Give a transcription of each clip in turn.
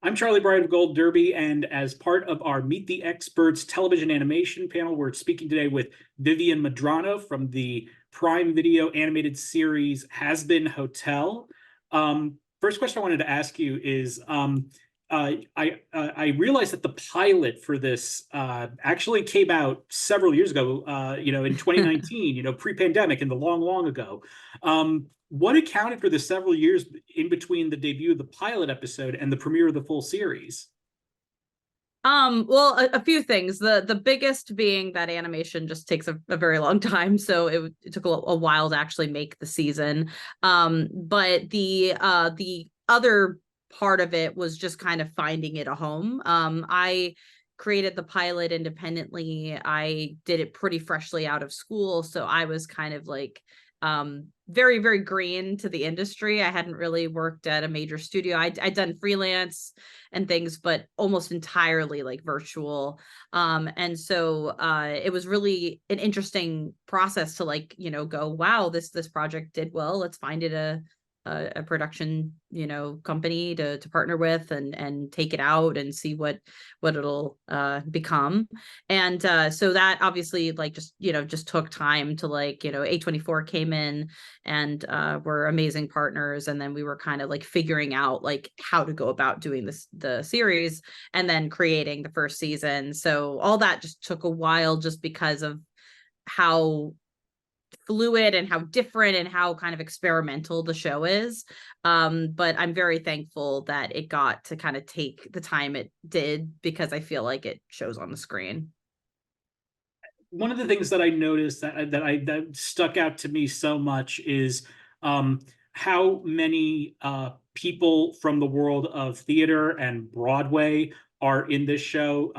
I'm Charlie Bride of Gold Derby, and as part of our Meet the Experts television animation panel, we're speaking today with Vivienne Medrano from the Prime Video animated series Hazbin Hotel. First question I wanted to ask you is, I realized that the pilot for this actually came out several years ago, in 2019, pre-pandemic and the long, long ago. What accounted for the several years in between the debut of the pilot episode and the premiere of the full series? Well, a few things. The biggest being that animation just takes a very long time, so it took a while to actually make the season. But the other part of it was just kind of finding it a home. I created the pilot independently. I did it pretty freshly out of school, so I was kind of like very, very green to the industry. I hadn't really worked at a major studio. I'd done freelance and things, but almost entirely like virtual. And so it was really an interesting process to go, wow, this project did well. Let's find it a production company to partner with and take it out and see what it'll become. And so that obviously just took time to A24 came in and were amazing partners, and then we were kind of figuring out how to go about doing the series and then creating the first season. So all that just took a while, just because of how fluid and how different and how kind of experimental the show is. But I'm very thankful that it got to kind of take the time it did, because I feel like it shows on the screen. One of the things that I noticed that stuck out to me so much is how many people from the world of theater and Broadway are in this show,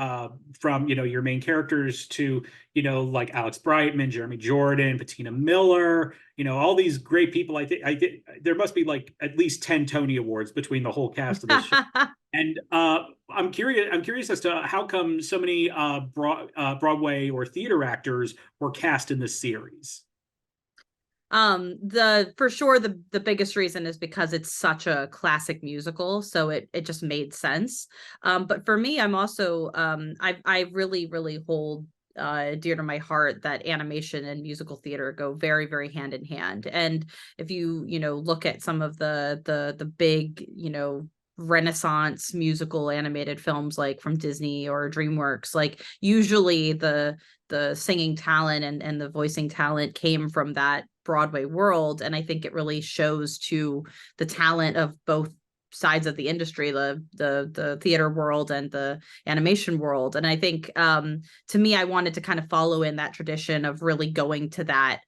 from your main characters to like Alex Brightman, Jeremy Jordan, Patina Miller, all these great people. I think there must be at least 10 Tony Awards between the whole cast of this show. And I'm curious as to how come so many Broadway or theater actors were cast in this series. For sure the biggest reason is because it's such a classic musical, so it just made sense. But for me, I'm also I really, really hold dear to my heart that animation and musical theater go very, very hand in hand. And if you look at some of the big Renaissance musical animated films like from Disney or DreamWorks, usually the singing talent and the voicing talent came from that Broadway world. And I think it really shows to the talent of both sides of the industry, the theater world and the animation world. And I think to me, I wanted to kind of follow in that tradition of really going to that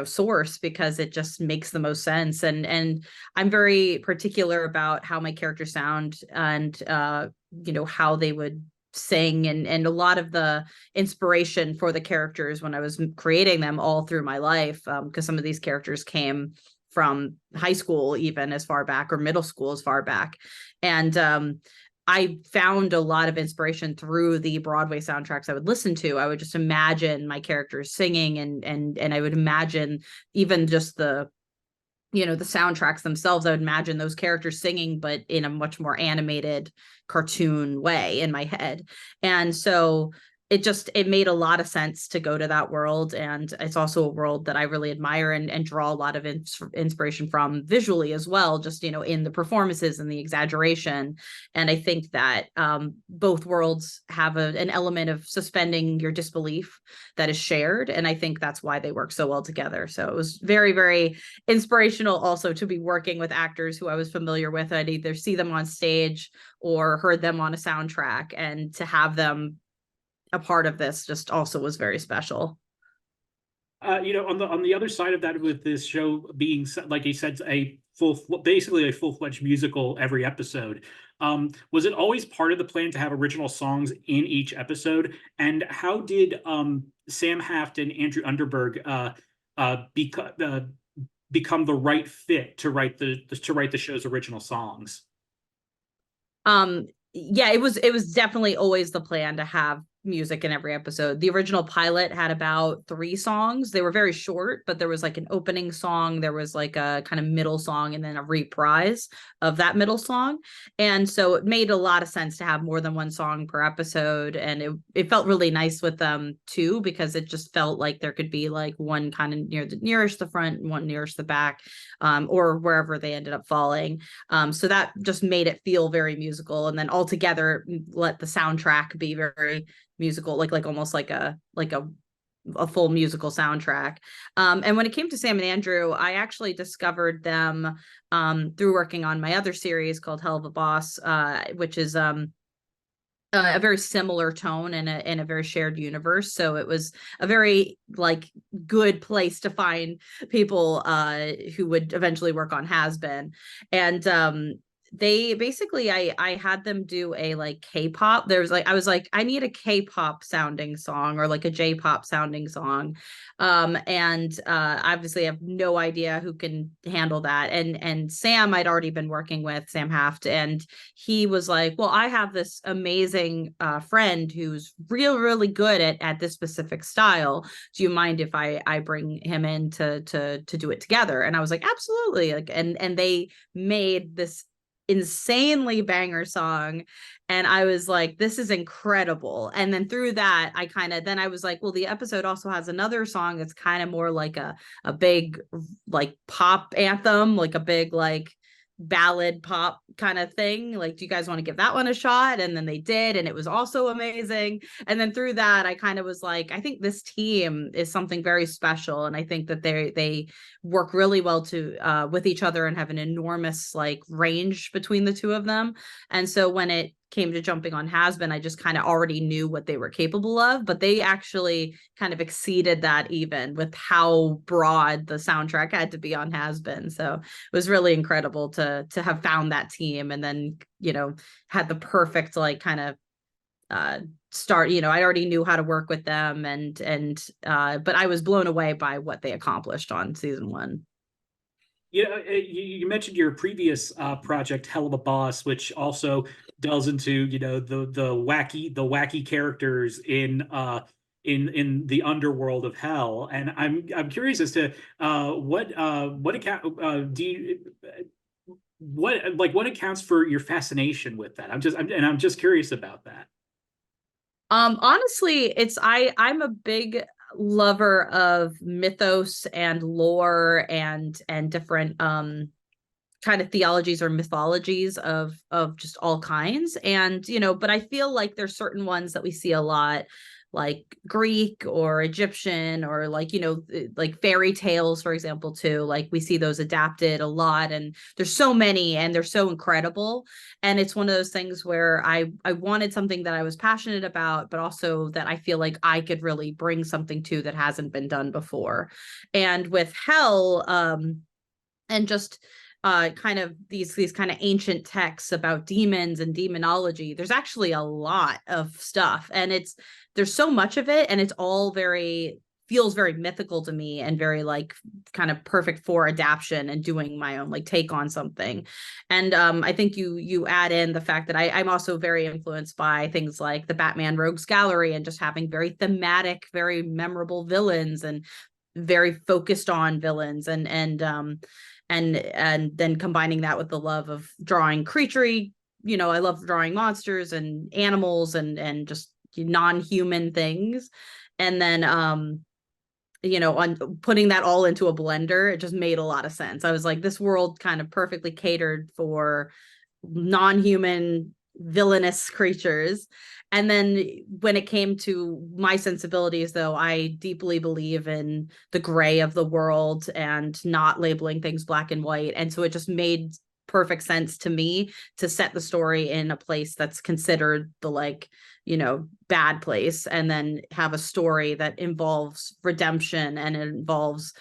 source, because it just makes the most sense. And I'm very particular about how my characters sound and how they would sing, and a lot of the inspiration for the characters when I was creating them all through my life, because some of these characters came from high school, even as far back, or middle school as far back. And I found a lot of inspiration through the Broadway soundtracks I would listen to. I would just imagine my characters singing, and I would imagine even just the soundtracks themselves. I would imagine those characters singing, but in a much more animated cartoon way in my head. And so it made a lot of sense to go to that world. And it's also a world that I really admire and draw a lot of inspiration from visually as well, just, in the performances and the exaggeration. And I think that both worlds have an element of suspending your disbelief that is shared. And I think that's why they work so well together. So it was very, very inspirational also to be working with actors who I was familiar with. I'd either see them on stage or heard them on a soundtrack, and to have them a part of this just also was very special. On the other side of that, with this show being, like you said, basically a full-fledged musical every episode, was it always part of the plan to have original songs in each episode? And how did Sam Haft and Andrew Underberg become the right fit to write the show's original songs? Yeah, it was definitely always the plan to have music in every episode. The original pilot had about 3 songs. They were very short, but there was like an opening song, there was like a kind of middle song, and then a reprise of that middle song. And so it made a lot of sense to have more than one song per episode. And it felt really nice with them too, because it just felt like there could be like one kind of nearest the front and one nearest the back, or wherever they ended up falling. So that just made it feel very musical. And then altogether let the soundtrack be very musical, like almost like a full musical soundtrack. And when it came to Sam and Andrew, I actually discovered them through working on my other series called Hell of a Boss, which is a very similar tone and in a very shared universe. So it was a very like good place to find people who would eventually work on Hazbin. And they basically, I had them do a like K-pop. There's like, I was like, I need a K-pop sounding song or like a J-pop sounding song. And obviously I have no idea who can handle that. And Sam, I'd already been working with Sam Haft, and he was like, well, I have this amazing friend who's really good at this specific style. Do you mind if I bring him in to do it together? And I was like, absolutely. Like, and they made this insanely banger song, and I was like, this is incredible. And then through that I was like, well, the episode also has another song that's kind of more like a big like pop anthem, like a big like ballad pop kind of thing. Like, do you guys want to give that one a shot? And then they did, and it was also amazing. And then through that I kind of was like, I think this team is something very special, and I think that they work really well to with each other and have an enormous like range between the two of them. And so when it came to jumping on Hazbin, I just kind of already knew what they were capable of, but they actually kind of exceeded that even with how broad the soundtrack had to be on Hazbin. So it was really incredible to have found that team, and then, you know, had the perfect like kind of start. You know, I already knew how to work with them, and but I was blown away by what they accomplished on season 1. Yeah, you mentioned your previous project, Hell of a Boss, which also delves into, you know, the wacky characters in the underworld of hell. And I'm curious as to what account do you what accounts for your fascination with that? I'm just curious about that. Honestly, I'm a big lover of mythos and lore and different kind of theologies or mythologies of just all kinds. And, you know, but I feel like there's certain ones that we see a lot, like Greek or Egyptian, or like, you know, like fairy tales, for example, too. Like we see those adapted a lot, and there's so many and they're so incredible. And it's one of those things where I wanted something that I was passionate about, but also that I feel like I could really bring something to that hasn't been done before. And with Hell, and just kind of these kind of ancient texts about demons and demonology, there's actually a lot of stuff, and there's so much of it, and it's all feels very mythical to me, and very like kind of perfect for adaptation and doing my own like take on something. And I think you add in the fact that I'm also very influenced by things like the Batman Rogues Gallery, and just having very thematic, very memorable villains, and very focused on villains, and then combining that with the love of drawing creaturey. You know, I love drawing monsters and animals and just non-human things. And then you know, on putting that all into a blender, it just made a lot of sense. I was like, this world kind of perfectly catered for non-human villainous creatures. And then when it came to my sensibilities, though, I deeply believe in the gray of the world and not labeling things black and white. And so it just made perfect sense to me to set the story in a place that's considered the like, you know, bad place, and then have a story that involves redemption, and it involves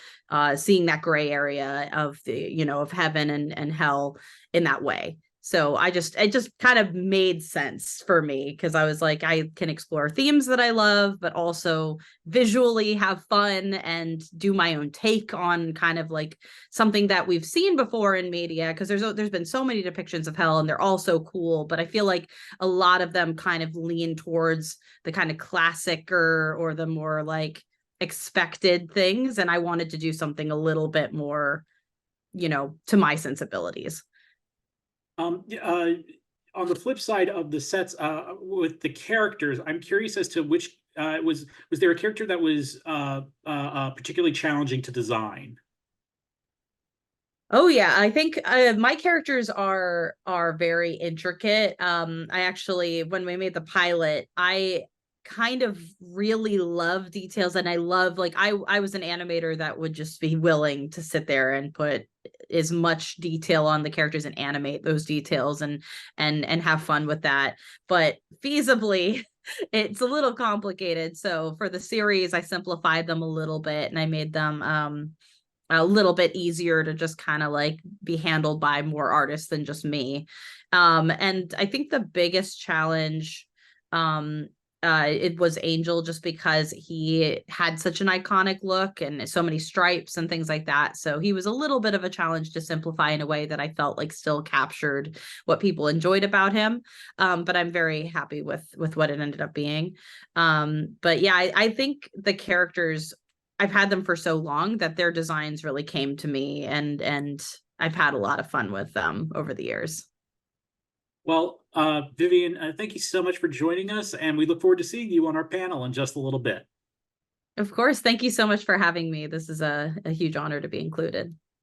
seeing that gray area of the, you know, of heaven and hell in that way. So it just kind of made sense for me because I was like, I can explore themes that I love, but also visually have fun and do my own take on kind of like something that we've seen before in media. Because there's been so many depictions of hell and they're all so cool, but I feel like a lot of them kind of lean towards the kind of classic or the more like expected things, and I wanted to do something a little bit more, to my sensibilities. On the flip side of the sets, with the characters, I'm curious as to which was there a character that was particularly challenging to design? Oh yeah, I think my characters are very intricate. I actually, when we made the pilot, I kind of really love details, and I love, like, I was an animator that would just be willing to sit there and put as much detail on the characters and animate those details and have fun with that. But feasibly, it's a little complicated. So for the series, I simplified them a little bit and I made them a little bit easier to just kind of like be handled by more artists than just me. And I think the biggest challenge, it was Angel, just because he had such an iconic look and so many stripes and things like that. So he was a little bit of a challenge to simplify in a way that I felt like still captured what people enjoyed about him. But I'm very happy with what it ended up being. But yeah, I think the characters, I've had them for so long that their designs really came to me, and I've had a lot of fun with them over the years. Well, Vivienne, thank you so much for joining us, and we look forward to seeing you on our panel in just a little bit. Of course, thank you so much for having me. This is a huge honor to be included.